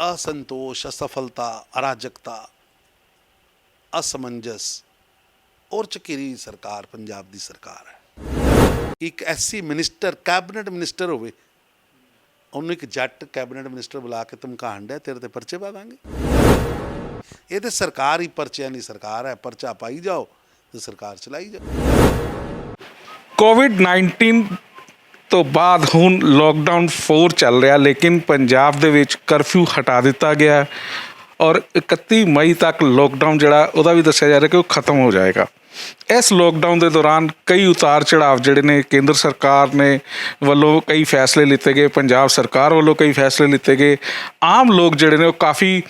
असंतोष, असफलता, अराजकता, असमंजस और ਝਕੀਰੀ सरकार पंजाब की सरकार है। एक ऐसी मिनिस्टर कैबिनेट मिनिस्टर होवे, ਉਹਨੂੰ ਇੱਕ ਜੱਟ ਕੈਬਨਿਟ ਮਿਨਿਸਟਰ ਬੁਲਾ ਕੇ ਧਮਕਾਉਣ ਡਿਆ ਤੇਰੇ ਤੇ ਪਰਚੇ ਪਾ ਦਾਂਗੇ। ਇਹ ਤੇ ਸਰਕਾਰ ਹੀ ਪਰਚਿਆਂ ਦੀ ਸਰਕਾਰ ਹੈ, ਪਰਚਾ ਪਾਈ ਜਾਓ ਤੇ ਸਰਕਾਰ ਚਲਾਈ ਜਾਓ। ਕੋਵਿਡ-19 ਤੋਂ ਬਾਅਦ ਹੁਣ ਲੋਕਡਾਊਨ 4 ਚੱਲ ਰਿਹਾ, ਲੇਕਿਨ ਪੰਜਾਬ ਦੇ ਵਿੱਚ ਕਰਫਿਊ ਹਟਾ ਦਿੱਤਾ ਗਿਆ ਔਰ 31 ਮਈ ਤੱਕ ਲੋਕਡਾਊਨ ਜਿਹੜਾ ਉਹਦਾ ਵੀ ਦੱਸਿਆ ਜਾ ਰਿਹਾ ਕਿ ਉਹ ਖਤਮ ਹੋ ਜਾਏਗਾ। ਇਸ ਲੋਕਡਾਊਨ ਦੇ ਦੌਰਾਨ ਕਈ ਉਤਾਰ ਚੜਾਵ ਜਿਹੜੇ ਨੇ ਕੇਂਦਰ ਸਰਕਾਰ ਨੇ ਵੱਲੋਂ ਕਈ ਫੈਸਲੇ ਲਿੱਤੇ ਗਏ, ਪੰਜਾਬ ਸਰਕਾਰ ਵੱਲੋਂ ਕਈ ਫੈਸਲੇ ਲਿੱਤੇ ਗਏ। ਆਮ ਲੋਕ ਜਿਹੜੇ ਨੇ ਉਹ ਕਾਫੀ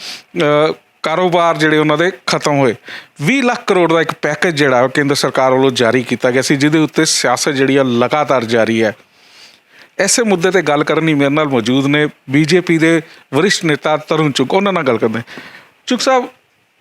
ਕਾਰੋਬਾਰ ਜਿਹੜੇ ਉਹਨਾਂ ਦੇ ਖਤਮ ਹੋਏ। 20 ਲੱਖ ਕਰੋੜ ਦਾ ਇੱਕ ਪੈਕੇਜ ਜਿਹੜਾ ਕੇਂਦਰ ਸਰਕਾਰ ਵੱਲੋਂ ਜਾਰੀ ਕੀਤਾ ਗਿਆ ਸੀ, ਜਿਹਦੇ ਉੱਤੇ ਸਿਆਸਤ ਜਿਹੜੀ ਆ ਲਗਾਤਾਰ ਜਾਰੀ ਹੈ। ਇਸੇ ਮੁੱਦੇ 'ਤੇ ਗੱਲ ਕਰਨ ਲਈ ਮੇਰੇ ਨਾਲ ਮੌਜੂਦ ਨੇ ਬੀਜੇਪੀ ਦੇ ਵਰਿਸ਼ਠ ਨੇਤਾ ਤਰੁਣ ਚੁੱਗ। ਉਹਨਾਂ ਨਾਲ ਗੱਲ ਕਰਦੇ। ਚੁੱਗ ਸਾਹਿਬ,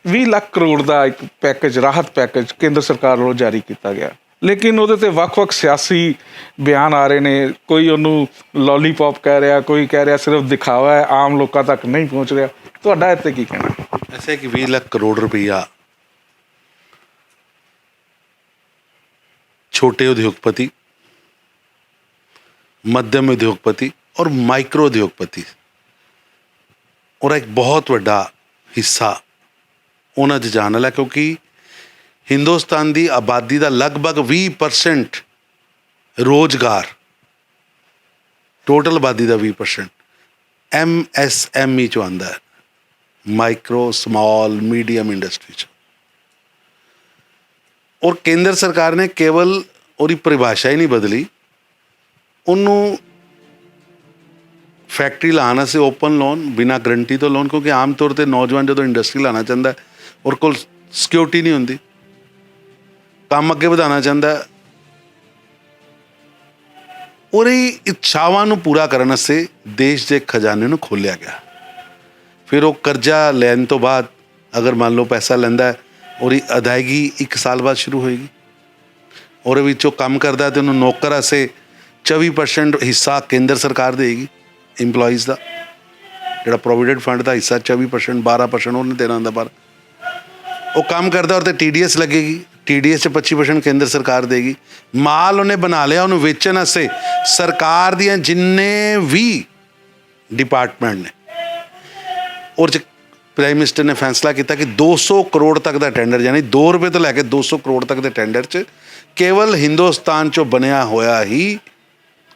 20 ਲੱਖ ਕਰੋੜ ਦਾ ਇੱਕ ਪੈਕੇਜ, ਰਾਹਤ ਪੈਕੇਜ ਕੇਂਦਰ ਸਰਕਾਰ ਵੱਲੋਂ ਜਾਰੀ ਕੀਤਾ ਗਿਆ, ਲੇਕਿਨ ਉਹਦੇ 'ਤੇ ਵੱਖ-ਵੱਖ ਸਿਆਸੀ ਬਿਆਨ ਆ ਰਹੇ ਨੇ। ਕੋਈ ਉਹਨੂੰ ਲੋਲੀਪੌਪ ਕਹਿ ਰਿਹਾ, ਕੋਈ ਕਹਿ ਰਿਹਾ ਸਿਰਫ ਦਿਖਾਵਾ ਹੈ, ਆਮ ਲੋਕਾਂ ਤੱਕ ਨਹੀਂ ਪਹੁੰਚ ਰਿਹਾ। ਤੁਹਾਡਾ ਇੱਥੇ ਕੀ ਕਹਿਣਾ? ऐसे कि 20 लाख करोड़ रुपया छोटे उद्योगपति, मध्यम उद्योगपति और माइक्रो उद्योगपति और एक बहुत बड़ा हिस्सा उन्होंने 'ਚ जान वाला, क्योंकि हिंदुस्तान की आबादी का लगभग 20% रोजगार, टोटल आबादी का 20% MSME 'ਚੋਂ आंदा है, माइक्रो स्मॉल मीडियम इंडस्ट्री। और केंद्र सरकार ने केवल और परिभाषा ही नहीं बदली, उन्होंने फैक्ट्री लाने से ओपन लोन, बिना गारंटी तो लोन, क्योंकि आम तौर पर नौजवान जो इंडस्ट्री लाना चाहता है और कोल सिक्योरिटी नहीं होंगी, काम अगे बढ़ाना चाहता है, और इच्छावां पूरा करने से देश के खजाने को खोलिया गया। फिर वो कर्जा लैन तो बाद अगर मान लो पैसा लेंदा है और अदायगी 1 साल बाद शुरू होएगी, और विचों काम करता है तो उन्होंने नौकर से 24% हिस्सा केंद्र सरकार देगी इंप्लॉइज़ का, जो प्रोविडेंट फंड का हिस्सा 24%, 12% उन्हें देना होंगे, पर वो काम करता और तो TDS लगेगी, TDS 25% केंद्र सरकार देगी। माल उन्हें बना लिया, उन्हें वेचने से सरकार दियां जिन्ने भी डिपार्टमेंट ने, और प्राइम मिनिस्टर ने फैसला किया कि 200 करोड़ तक का टेंडर, यानी 2 रुपये तो लैके 200 करोड़ तक के टेंडर च केवल हिंदुस्तान चो बनया होया ही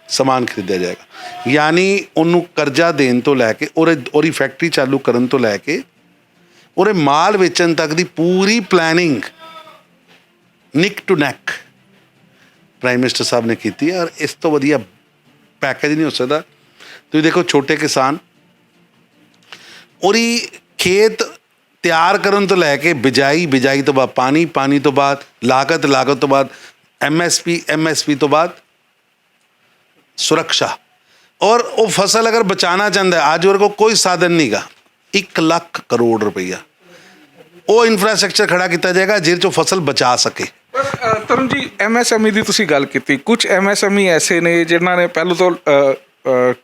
समान खरीदा जाएगा। यानी उन्होंने कर्जा देन तो लैके और फैक्ट्री चालू करन तो लैके और माल वेचन तक की पूरी प्लैनिंग निक टू नैक प्राइम मिनिस्टर साहब ने की है। और इस तो वधिया पैकेज नहीं हो सकता। तो देखो, छोटे किसान और खेत तैयार करन तो लैके बिजाई, बिजाई तो बाद पानी, पानी तो बाद लागत, लागत तो बाद MSP, MSP तो बाद सुरक्षा, और वो फसल अगर बचाना चाहता है, आज को कोई साधन नहीं गा, 1 लाख करोड़ रुपया वो इंफ्रास्ट्रक्चर खड़ा किया जाएगा जिस फसल बचा सके। ਤਰੁਣ ਜੀ, MSME ਦੀ ਤੁਸੀਂ ਗੱਲ ਕੀਤੀ। ਕੁਝ MSME ਐਸੇ ਨੇ ਜਿਨ੍ਹਾਂ ਨੇ ਪਹਿਲਾਂ ਤੋਂ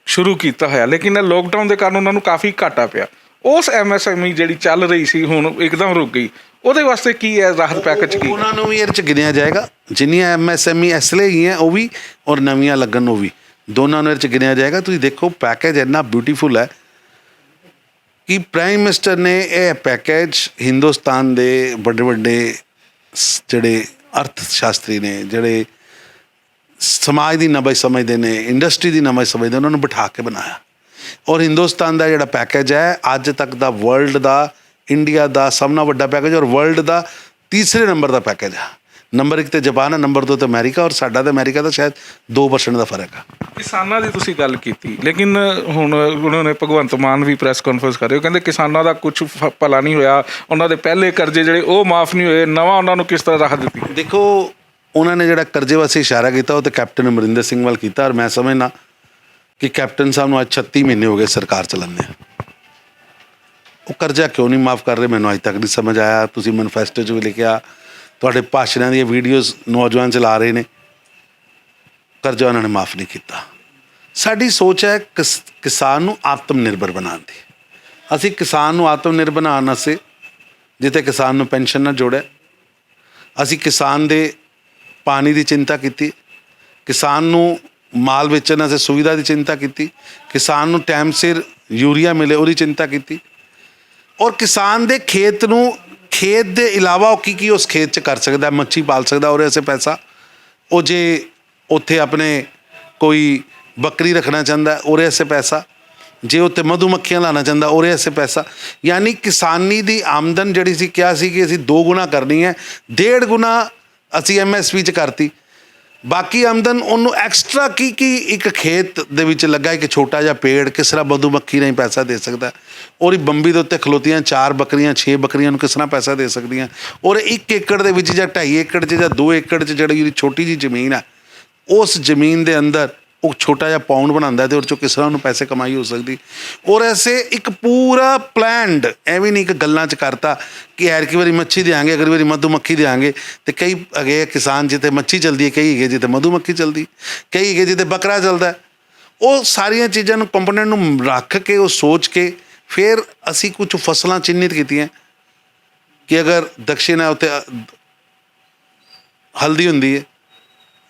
ਸ਼ੁਰੂ ਕੀਤਾ ਹੋਇਆ, ਲੇਕਿਨ ਲੋਕਡਾਊਨ ਦੇ ਕਾਰਨ ਉਹਨਾਂ ਨੂੰ ਕਾਫੀ ਘਾਟਾ ਪਿਆ। ਉਸ MSME ਜਿਹੜੀ ਚੱਲ ਰਹੀ ਸੀ ਹੁਣ ਇੱਕਦਮ ਰੁਕ ਗਈ, ਉਹਦੇ ਵਾਸਤੇ ਕੀ ਹੈ ਰਾਹਤ ਪੈਕੇਜ? ਕੀ ਉਹਨਾਂ ਨੂੰ ਵੀ ਇਹਦੇ 'ਚ ਗਿਣਿਆ ਜਾਏਗਾ, ਜਿੰਨੀਆਂ MSME ਇਸ ਲਈ ਗਈਆਂ ਉਹ ਵੀ ਔਰ ਨਵੀਆਂ ਲੱਗਣ ਉਹ ਵੀ, ਦੋਨਾਂ ਨੂੰ ਇਹਦੇ 'ਚ ਗਿਣਿਆ ਜਾਏਗਾ। ਤੁਸੀਂ ਦੇਖੋ, ਪੈਕੇਜ ਇੰਨਾ ਬਿਊਟੀਫੁਲ ਹੈ ਕਿ ਪ੍ਰਾਈਮ ਮਿਨਿਸਟਰ ਨੇ ਇਹ ਪੈਕੇਜ ਹਿੰਦੁਸਤਾਨ ਦੇ ਵੱਡੇ ਵੱਡੇ ਜਿਹੜੇ ਅਰਥ ਸ਼ਾਸਤਰੀ ਨੇ, ਜਿਹੜੇ ਸਮਾਜ ਦੀ ਨਬਜ਼ ਸਮਝਦੇ ਨੇ, ਇੰਡਸਟਰੀ ਦੀ ਨਬਜ਼ ਸਮਝਦੇ, ਉਹਨਾਂ ਨੂੰ ਬਿਠਾ ਕੇ ਬਣਾਇਆ। और हिंदुस्तान का जोड़ा पैकेज है अज तक का वर्ल्ड का, इंडिया का सब नाल वड्डा पैकेज, और वर्ल्ड का 3रे नंबर का पैकेज है। नंबर 1 तो जापान है, नंबर 2 तो अमेरिका, और साडा तो अमेरिका का शायद 2% का फर्क है। किसानों की तुसीं गल कीती, लेकिन हुण उन्होंने भगवंत मान भी प्रैस कॉन्फ्रेंस कर रहे हो, कहते किसानों का कुछ भला नहीं होया, उन्होंने पहले कर्जे जोड़े वो माफ़ नहीं हुए, नवा उन्होंने किस तरह राहत दी? देखो, उन्होंने जो कर्जे वास्ते इशारा किया वो तो कैप्टन अमरिंदर सिंह वाल किया, और मैं समझना कि कैप्टन साहब आज 36 महीने हो गए सरकार चलाने, वो कर्जा क्यों नहीं माफ़ कर रहे, मैंने अज तक नहीं समझ आया। तुसीं मैनीफेस्टो 'ਚ भी लिखिया, तुहाडे भाषणां दी वीडियोज़ नौजवान चला रहे हैं, कर्जा उन्होंने माफ़ नहीं किया। साडी सोच है किसान नूं आत्म निर्भर बनाने दी, ਅਸੀਂ ਕਿਸਾਨ ਨੂੰ ਆਤਮ ਨਿਰਭਰ ਬਣਾਉਣ ਵਾਸਤੇ ਜਿੱਥੇ ਕਿਸਾਨ ਨੂੰ ਪੈਨਸ਼ਨ ਨਾਲ ਜੋੜਿਆ, ਅਸੀਂ ਕਿਸਾਨ ਦੇ ਪਾਣੀ ਦੀ ਚਿੰਤਾ ਕੀਤੀ, ਕਿਸਾਨ ਨੂੰ ਮਾਲ ਵੇਚਣ ਵਾਸਤੇ ਸੁਵਿਧਾ ਦੀ ਚਿੰਤਾ ਕੀਤੀ, ਕਿਸਾਨ ਨੂੰ ਟਾਈਮ ਸਿਰ ਯੂਰੀਆ ਮਿਲੇ ਉਹਦੀ ਚਿੰਤਾ ਕੀਤੀ, ਔਰ ਕਿਸਾਨ ਦੇ ਖੇਤ ਨੂੰ, ਖੇਤ ਦੇ ਇਲਾਵਾ ਉਹ ਕੀ ਉਸ ਖੇਤ 'ਚ ਕਰ ਸਕਦਾ, ਮੱਛੀ ਪਾਲ ਸਕਦਾ, ਉਹਦੇ ਵਾਸਤੇ ਪੈਸਾ, ਉਹ ਜੇ ਉੱਥੇ ਆਪਣੇ ਕੋਈ ਬੱਕਰੀ ਰੱਖਣਾ ਚਾਹੁੰਦਾ ਉਹਦੇ ਵਾਸਤੇ ਪੈਸਾ, ਜੇ ਉੱਥੇ ਮਧੂਮੱਖੀਆਂ ਲਾਉਣਾ ਚਾਹੁੰਦਾ ਉਹਦੇ ਵਾਸਤੇ ਪੈਸਾ। ਯਾਨੀ ਕਿਸਾਨੀ ਦੀ ਆਮਦਨ ਜਿਹੜੀ ਸੀ ਕਿਹਾ ਸੀ ਕਿ ਅਸੀਂ 2 ਗੁਣਾ ਕਰਨੀ ਹੈ, 1.5 ਗੁਣਾ ਅਸੀਂ MSP 'ਚ ਕਰਤੀ। ਬਾਕੀ ਆਮਦਨ ਉਹਨੂੰ ਐਕਸਟਰਾ ਕੀ ਇੱਕ ਖੇਤ ਦੇ ਵਿੱਚ ਲੱਗਾ ਇੱਕ ਛੋਟਾ ਜਿਹਾ ਪੇੜ ਕਿਸ ਤਰ੍ਹਾਂ ਮਧੂਮੱਖੀ ਨਹੀਂ ਪੈਸਾ ਦੇ ਸਕਦਾ, ਔਰ ਬੰਬੀ ਦੇ ਉੱਤੇ ਖਲੋਤੀਆਂ 4 ਬੱਕਰੀਆਂ 6 ਬੱਕਰੀਆਂ ਨੂੰ ਕਿਸ ਤਰ੍ਹਾਂ ਪੈਸਾ ਦੇ ਸਕਦੀਆਂ, ਔਰ 1 ਏਕੜ ਦੇ ਵਿੱਚ ਜਾਂ 2.5 ਏਕੜ 'ਚ ਜਾਂ 2 ਏਕੜ 'ਚ ਜਿਹੜੀ ਛੋਟੀ ਜਿਹੀ ਜ਼ਮੀਨ ਹੈ, ਉਸ ਜ਼ਮੀਨ ਦੇ ਅੰਦਰ ਉਹ ਛੋਟਾ ਜਿਹਾ ਪਾਉਂਡ ਬਣਾਉਂਦਾ ਅਤੇ ਉਹਦੇ 'ਚੋਂ ਕਿਸ ਤਰ੍ਹਾਂ ਉਹਨੂੰ ਪੈਸੇ ਕਮਾਈ ਹੋ ਸਕਦੀ। ਔਰ ਐਸੇ ਇੱਕ ਪੂਰਾ ਪਲੈਨਡ, ਐਵੇਂ ਨਹੀਂ ਇੱਕ ਗੱਲਾਂ 'ਚ ਕਰਤਾ ਕਿ ਐਰਕੀ ਵਾਰੀ ਮੱਛੀ ਦਿਆਂਗੇ, ਅਗਲੀ ਵਾਰੀ ਮਧੂਮੱਖੀ ਦਿਆਂਗੇ। ਅਤੇ ਕਈ ਹੈਗੇ ਕਿਸਾਨ ਜਿੱਥੇ ਮੱਛੀ ਚੱਲਦੀ ਹੈ, ਕਈ ਹੈਗੇ ਜਿੱਥੇ ਮਧੂਮੱਖੀ ਚੱਲਦੀ, ਕਈ ਹੈਗੇ ਜਿੱਥੇ ਬੱਕਰਾ ਚੱਲਦਾ। ਉਹ ਸਾਰੀਆਂ ਚੀਜ਼ਾਂ ਨੂੰ ਕੰਪੋਨੈਂਟ ਨੂੰ ਰੱਖ ਕੇ, ਉਹ ਸੋਚ ਕੇ ਫਿਰ ਅਸੀਂ ਕੁਝ ਫਸਲਾਂ ਚਿੰਨ੍ਹਿਤ ਕੀਤੀਆਂ ਕਿ ਅਗਰ ਦਕਸ਼ਿਨ ਹੈ ਉੱਥੇ ਹਲਦੀ ਹੁੰਦੀ ਹੈ,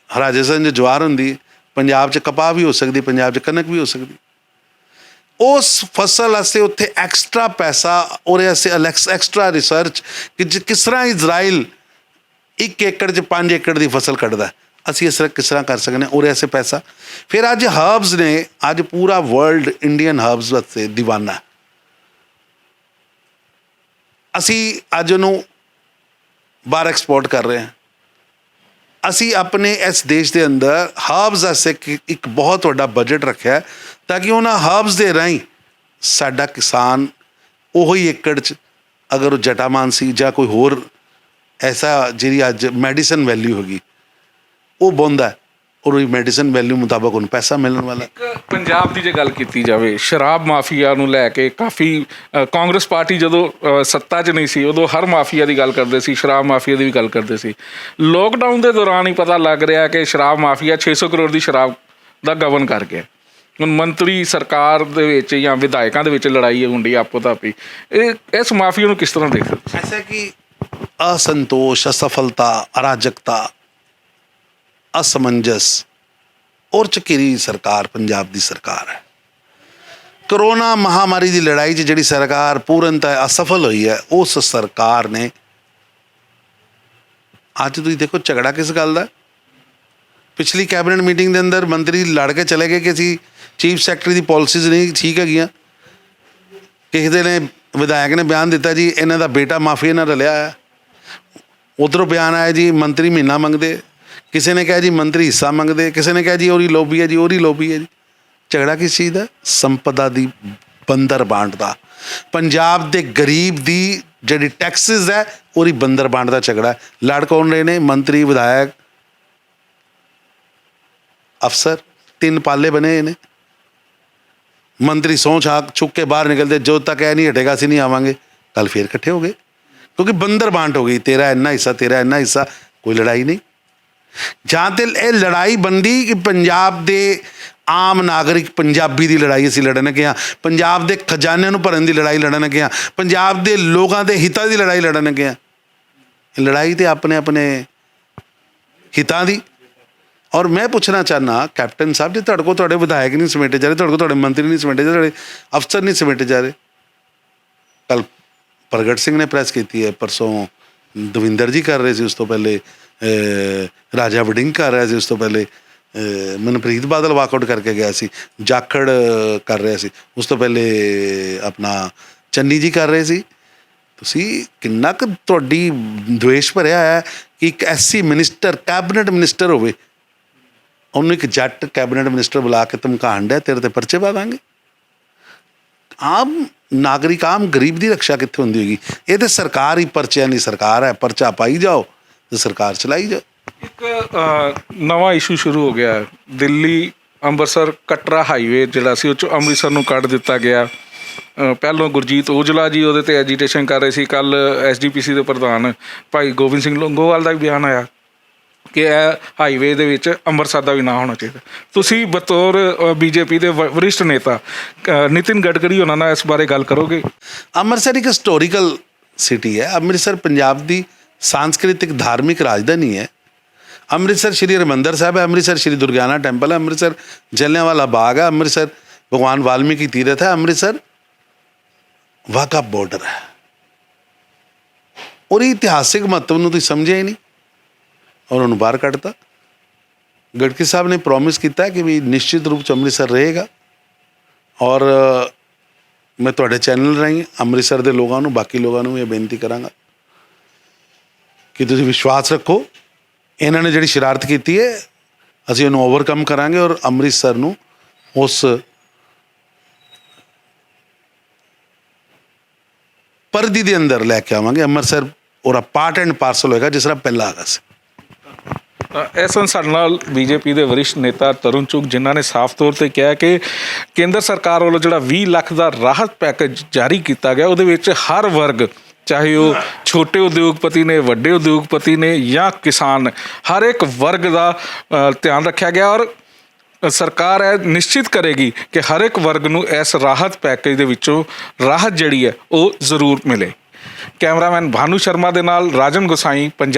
ਰਾਜਸਥਾਨ 'ਚ ਜਵਾਰ ਹੁੰਦੀ ਹੈ, ਪੰਜਾਬ 'ਚ ਕਪਾਹ ਵੀ ਹੋ ਸਕਦੀ, ਪੰਜਾਬ 'ਚ ਕਣਕ ਵੀ ਹੋ ਸਕਦੀ। ਉਸ ਫਸਲ ਵਾਸਤੇ ਉੱਥੇ ਐਕਸਟਰਾ ਪੈਸਾ, ਉਹਦੇ ਵਾਸਤੇ ਐਕਸਟਰਾ ਰਿਸਰਚ ਕਿ ਕਿਸ ਤਰ੍ਹਾਂ ਇਜ਼ਰਾਈਲ 1 ਏਕੜ 'ਚ 5 ਏਕੜ ਦੀ ਫਸਲ ਕੱਢਦਾ, ਅਸੀਂ ਇਸ ਤਰ੍ਹਾਂ ਕਿਸ ਤਰ੍ਹਾਂ ਕਰ ਸਕਦੇ ਹਾਂ, ਉਹਦੇ ਵਾਸਤੇ ਪੈਸਾ। ਫਿਰ ਅੱਜ ਹਰਬਸ ਨੇ, ਅੱਜ ਪੂਰਾ ਵਰਲਡ ਇੰਡੀਅਨ ਹਰਬਸ ਵਾਸਤੇ ਦੀਵਾਨਾ। ਅਸੀਂ ਅੱਜ ਉਹਨੂੰ ਬਾਹਰ ਐਕਸਪੋਰਟ ਕਰ ਰਹੇ ਹਾਂ। ਅਸੀਂ ਆਪਣੇ ਇਸ ਦੇਸ਼ ਦੇ ਅੰਦਰ ਹਰਬਸ ਵਾਸਤੇ ਇੱਕ ਬਹੁਤ ਵੱਡਾ ਬਜਟ ਰੱਖਿਆ ਤਾਂ ਕਿ ਉਹਨਾਂ ਹਰਬਸ ਦੇ ਰਾਹੀਂ ਸਾਡਾ ਕਿਸਾਨ ਉਹੀ ਏਕੜ 'ਚ ਅਗਰ ਉਹ ਜਟਾਮਾਨਸੀ ਜਾਂ ਕੋਈ ਹੋਰ ਐਸਾ ਜਿਹੜੀ ਅੱਜ ਮੈਡੀਸਨ ਵੈਲਿਊ ਹੈਗੀ ਉਹ ਬੋਂਦਾ, ਔਰ ਉਹਦੀ ਮੈਡੀਸਨ ਵੈਲਿਊ ਮੁਤਾਬਕ ਉਹਨੂੰ ਪੈਸਾ ਮਿਲਣ ਵਾਲਾ। ਪੰਜਾਬ ਦੀ ਜੇ ਗੱਲ ਕੀਤੀ ਜਾਵੇ, ਸ਼ਰਾਬ ਮਾਫੀਆ ਨੂੰ ਲੈ ਕੇ ਕਾਫੀ ਕਾਂਗਰਸ ਪਾਰਟੀ ਜਦੋਂ ਸੱਤਾ 'ਚ ਨਹੀਂ ਸੀ ਉਦੋਂ ਹਰ ਮਾਫੀਆ ਦੀ ਗੱਲ ਕਰਦੇ ਸੀ, ਸ਼ਰਾਬ ਮਾਫੀਆ ਦੀ ਵੀ ਗੱਲ ਕਰਦੇ ਸੀ। ਲੋਕਡਾਊਨ ਦੇ ਦੌਰਾਨ ਹੀ ਪਤਾ ਲੱਗ ਰਿਹਾ ਕਿ ਸ਼ਰਾਬ ਮਾਫੀਆ 600 ਕਰੋੜ ਦੀ ਸ਼ਰਾਬ ਦਾ ਗਵਨ ਕਰ ਗਿਆ। ਹੁਣ ਮੰਤਰੀ ਸਰਕਾਰ ਦੇ ਵਿੱਚ ਜਾਂ ਵਿਧਾਇਕਾਂ ਦੇ ਵਿੱਚ ਲੜਾਈ ਹੁੰਦੀ ਆਪੋ ਤਾਪੀ, ਇਸ ਮਾਫੀਆ ਨੂੰ ਕਿਸ ਤਰ੍ਹਾਂ ਦੇਖਦੇ? ਐਸਾ ਕਿ असंतोष, असफलता, अराजकता, असमंजस और ਝਕੀਰੀ ਸਰਕਾਰ ਪੰਜਾਬ ਦੀ ਸਰਕਾਰ ਹੈ। ਕਰੋਨਾ ਮਹਾਮਾਰੀ ਦੀ ਲੜਾਈ 'ਚ ਜਿਹੜੀ ਸਰਕਾਰ ਪੂਰਨਤः ਅਸਫਲ ਹੋਈ ਹੈ, ਉਸ ਸਰਕਾਰ ਨੇ ਅੱਜ ਤੁਸੀਂ ਦੇਖੋ ਝਗੜਾ ਕਿਸ ਗੱਲ ਦਾ। ਪਿਛਲੀ ਕੈਬਨਿਟ ਮੀਟਿੰਗ ਦੇ ਅੰਦਰ ਮੰਤਰੀ ਲੜ ਕੇ ਚਲੇ ਗਏ ਕਿ ਅਸੀਂ ਚੀਫ ਸੈਕਟਰੀ ਦੀ ਪਾਲਿਸੀਜ਼ ਨਹੀਂ ਠੀਕ ਹੈਗੀਆਂ। ਕਿਸੇ ਨੇ ਵਿਧਾਇਕ ਨੇ ਬਿਆਨ ਦਿੱਤਾ ਜੀ ਇਹਨਾਂ ਦਾ ਬੇਟਾ ਮਾਫੀਆ ਨਾਲ ਰਲਿਆ ਹੈ। ਉੱਧਰੋਂ ਬਿਆਨ ਆਇਆ ਜੀ ਮੰਤਰੀ ਮਹੀਨਾ ਮੰਗਦੇ, ਕਿਸੇ ਨੇ ਕਿਹਾ ਜੀ ਮੰਤਰੀ ਹਿੱਸਾ ਮੰਗਦੇ, ਕਿਸੇ ਨੇ ਕਿਹਾ ਜੀ ਉਹਦੀ ਲੋਬੀ ਹੈ ਜੀ, ਉਹਦੀ ਲੋਬੀ ਹੈ ਜੀ। ਝਗੜਾ ਕਿਸ ਚੀਜ਼ ਦਾ? ਸੰਪਦਾ ਦੀ ਬੰਦਰ ਬਾਂਟ ਦਾ। ਪੰਜਾਬ ਦੇ ਗਰੀਬ ਦੀ ਜਿਹੜੀ ਟੈਕਸਿਸ ਹੈ ਉਹਦੀ ਬੰਦਰ ਬਾਂਟ ਦਾ ਝਗੜਾ। ਲੜ ਕੌਣ ਰਹੇ ਨੇ? ਮੰਤਰੀ, ਵਿਧਾਇਕ, ਅਫਸਰ, 3 ਪਾਲੇ ਬਣੇ ਹੋਏ ਨੇ। ਮੰਤਰੀ ਸਹੁੰ ਚੁੱਕ ਕੇ ਬਾਹਰ ਨਿਕਲਦੇ, ਜਦੋਂ ਤੱਕ ਇਹ ਨਹੀਂ ਹਟੇਗਾ ਅਸੀਂ ਨਹੀਂ ਆਵਾਂਗੇ। ਕੱਲ ਫੇਰ ਇਕੱਠੇ ਹੋ ਗਏ ਕਿਉਂਕਿ ਬੰਦਰ ਬਾਂਟ ਹੋ ਗਈ, ਤੇਰਾ ਇੰਨਾ ਹਿੱਸਾ, ਤੇਰਾ ਇੰਨਾ ਹਿੱਸਾ। ਕੋਈ ਲੜਾਈ ਨਹੀਂ। ਜਾਂ ਤਾਂ ਇਹ ਲੜਾਈ ਬਣਦੀ ਕਿ ਪੰਜਾਬ ਦੇ ਆਮ ਨਾਗਰਿਕ ਪੰਜਾਬੀ ਦੀ ਲੜਾਈ ਅਸੀਂ ਲੜਨ ਲੱਗੇ ਹਾਂ, ਪੰਜਾਬ ਦੇ ਖਜ਼ਾਨੇ ਨੂੰ ਭਰਨ ਦੀ ਲੜਾਈ ਲੜਨ ਲੱਗੇ ਹਾਂ, ਪੰਜਾਬ ਦੇ ਲੋਕਾਂ ਦੇ ਹਿੱਤਾਂ ਦੀ ਲੜਾਈ ਲੜਨ ਲੱਗੇ ਹਾਂ। ਲੜਾਈ ਤੇ ਆਪਣੇ ਆਪਣੇ ਹਿੱਤਾਂ ਦੀ। ਔਰ ਮੈਂ ਪੁੱਛਣਾ ਚਾਹੁੰਦਾ ਕੈਪਟਨ ਸਾਹਿਬ, ਜੇ ਤੁਹਾਡੇ ਕੋਲ ਤੁਹਾਡੇ ਵਿਧਾਇਕ ਨਹੀਂ ਸਮੇਟੇ ਜਾ ਰਹੇ, ਤੁਹਾਡੇ ਕੋਲ ਤੁਹਾਡੇ ਮੰਤਰੀ ਨਹੀਂ ਸਮੇਟੇ ਜਾ ਰਹੇ, ਅਫਸਰ ਨਹੀਂ ਸਮੇਟੇ ਜਾ ਰਹੇ। ਕੱਲ ਪ੍ਰਗਟ ਸਿੰਘ ਨੇ ਪ੍ਰੈਸ ਕੀਤੀ ਹੈ, ਪਰਸੋਂ ਦਵਿੰਦਰ ਜੀ ਕਰ ਰਹੇ ਸੀ, ਉਸ ਤੋਂ ਪਹਿਲੇ ਰਾਜਾ ਵੜਿੰਗ ਕਰ ਰਿਹਾ ਸੀ, ਉਸ ਤੋਂ ਪਹਿਲੇ ਮਨਪ੍ਰੀਤ ਬਾਦਲ ਵਾਕਆਊਟ ਕਰਕੇ ਗਿਆ ਸੀ, ਜਾਖੜ ਕਰ ਰਿਹਾ ਸੀ, ਉਸ ਤੋਂ ਪਹਿਲੇ ਆਪਣਾ ਚੰਨੀ ਜੀ ਕਰ ਰਹੇ ਸੀ। ਤੁਸੀਂ ਕਿੰਨਾ ਕੁ ਤੁਹਾਡੀ ਦਵੇਸ਼ ਭਰਿਆ ਹੈ ਕਿ ਇੱਕ ਐਸੀ ਮਿਨਿਸਟਰ, ਕੈਬਨਿਟ ਮਿਨਿਸਟਰ ਹੋਵੇ, ਉਹਨੂੰ ਇੱਕ ਜੱਟ ਕੈਬਨਿਟ ਮਿਨਿਸਟਰ ਬੁਲਾ ਕੇ ਧਮਕਾਉਣ ਡਿਆ ਤੇਰੇ 'ਤੇ ਪਰਚੇ ਪਾ ਦਾਂਗੇ। ਆਮ ਨਾਗਰਿਕ, ਆਮ ਗਰੀਬ ਦੀ ਰਕਸ਼ਾ ਕਿੱਥੇ ਹੁੰਦੀ ਹੋਏਗੀ? ਇਹ ਤਾਂ ਸਰਕਾਰ ਹੀ ਪਰਚਿਆਂ ਦੀ ਸਰਕਾਰ ਹੈ। ਪਰਚਾ ਪਾਈ ਜਾਓ ਤੇ ਸਰਕਾਰ ਚਲਾਈ ਜਾਓ। ਇੱਕ ਨਵਾਂ ਇਸ਼ੂ ਸ਼ੁਰੂ ਹੋ ਗਿਆ, ਦਿੱਲੀ ਅੰਮ੍ਰਿਤਸਰ ਕਟਰਾ ਹਾਈਵੇ ਜਿਹੜਾ ਸੀ ਉਹ 'ਚੋਂ ਅੰਮ੍ਰਿਤਸਰ ਨੂੰ ਕੱਢ ਦਿੱਤਾ ਗਿਆ। ਪਹਿਲੋਂ ਗੁਰਜੀਤ ਔਜਲਾ ਜੀ ਉਹਦੇ 'ਤੇ ਐਜੀਟੇਸ਼ਨ ਕਰ ਰਹੇ ਸੀ। ਕੱਲ੍ਹ SGPC ਦੇ ਪ੍ਰਧਾਨ ਭਾਈ ਗੋਬਿੰਦ ਸਿੰਘ ਲੌਂਗੋਵਾਲ ਦਾ ਵੀ ਬਿਆਨ ਆਇਆ ਕਿ ਇਹ ਹਾਈਵੇ ਦੇ ਵਿੱਚ ਅੰਮ੍ਰਿਤਸਰ ਦਾ ਵੀ ਨਾ ਹੋਣਾ ਚਾਹੀਦਾ। ਤੁਸੀਂ ਬਤੌਰ ਬੀਜੇਪੀ ਦੇ ਵਰਿਸ਼ਠ ਨੇਤਾ ਨਿਤਿਨ ਗਡਕਰੀ ਉਹਨਾਂ ਨਾਲ ਇਸ ਬਾਰੇ ਗੱਲ ਕਰੋਗੇ? ਅੰਮ੍ਰਿਤਸਰ ਇੱਕ ਹਿਸਟੋਰੀਕਲ ਸਿਟੀ ਹੈ। ਅੰਮ੍ਰਿਤਸਰ ਪੰਜਾਬ ਦੀ सांस्कृतिक धार्मिक राजधानी है। अमृतसर श्री हरिमंदर साहब है, अमृतसर श्री दुर्गाना टेम्पल है, अमृतसर जलियांवाला बाग है, अमृतसर भगवान वाल्मीकि तीर्थ है, अमृतसर वाघा बॉर्डर है। और इतिहासिक महत्व ਨੂੰ ਤੁਸੀਂ ਸਮਝਿਆ ਹੀ ਨਹੀਂ ਔਰ ਉਹਨੂੰ ਬਾਹਰ ਕੱਢਤਾ। ਗਡਕਰੀ ਸਾਹਿਬ ਨੇ ਪ੍ਰੋਮਿਸ ਕੀਤਾ ਕਿ ਵੀ ਨਿਸ਼ਚਿਤ ਰੂਪ 'ਚ ਅੰਮ੍ਰਿਤਸਰ ਰਹੇਗਾ ਔਰ ਮੈਂ ਤੁਹਾਡੇ ਚੈਨਲ ਰਾਹੀਂ ਅੰਮ੍ਰਿਤਸਰ ਦੇ ਲੋਕਾਂ ਨੂੰ, ਬਾਕੀ ਲੋਕਾਂ ਨੂੰ ਇਹ ਬੇਨਤੀ ਕਰਾਂਗਾ ਕਿ ਤੁਸੀਂ ਵਿਸ਼ਵਾਸ ਰੱਖੋ। ਇਹਨਾਂ ਨੇ ਜਿਹੜੀ ਸ਼ਰਾਰਤ ਕੀਤੀ ਹੈ ਅਸੀਂ ਉਹਨੂੰ ਓਵਰਕਮ ਕਰਾਂਗੇ ਔਰ ਅੰਮ੍ਰਿਤਸਰ ਨੂੰ ਉਸ ਪਰਦੀ ਦੇ ਅੰਦਰ ਲੈ ਕੇ ਆਵਾਂਗੇ। ਅੰਮ੍ਰਿਤਸਰ ਉਹਦਾ ਪਾਰਟ ਐਂਡ ਪਾਰਸਲ ਹੋਏਗਾ ਜਿਸ ਤਰ੍ਹਾਂ ਪਹਿਲਾਂ ਹੈਗਾ ਸੀ। ਇਸ ਸਨ ਸਾਡੇ ਨਾਲ ਬੀਜੇਪੀ ਦੇ ਵਰਿਸ਼ਠ ਨੇਤਾ ਤਰੁਣ ਚੁੱਗ, ਜਿਨ੍ਹਾਂ ਨੇ ਸਾਫ਼ ਤੌਰ 'ਤੇ ਕਿਹਾ ਕਿ ਕੇਂਦਰ ਸਰਕਾਰ ਵੱਲੋਂ ਜਿਹੜਾ 20 ਲੱਖ ਦਾ ਰਾਹਤ ਪੈਕੇਜ ਜਾਰੀ ਕੀਤਾ ਗਿਆ ਉਹਦੇ ਵਿੱਚ ਹਰ ਵਰਗ, ਚਾਹੇ ਉਹ ਛੋਟੇ ਉਦਯੋਗਪਤੀ ਨੇ, ਵੱਡੇ ਉਦਯੋਗਪਤੀ ਨੇ ਜਾਂ ਕਿਸਾਨ, ਹਰ ਇੱਕ ਵਰਗ ਦਾ ਧਿਆਨ ਰੱਖਿਆ ਗਿਆ ਔਰ ਸਰਕਾਰ ਇਹ ਨਿਸ਼ਚਿਤ ਕਰੇਗੀ ਕਿ ਹਰ ਇੱਕ ਵਰਗ ਨੂੰ ਇਸ ਰਾਹਤ ਪੈਕੇਜ ਦੇ ਵਿੱਚੋਂ ਰਾਹਤ ਜਿਹੜੀ ਹੈ ਉਹ ਜ਼ਰੂਰ ਮਿਲੇ। ਕੈਮਰਾਮੈਨ ਭਾਨੂ ਸ਼ਰਮਾ ਦੇ ਨਾਲ ਰਾਜਨ ਗੋਸਾਈ, ਪੰਜਾਬ।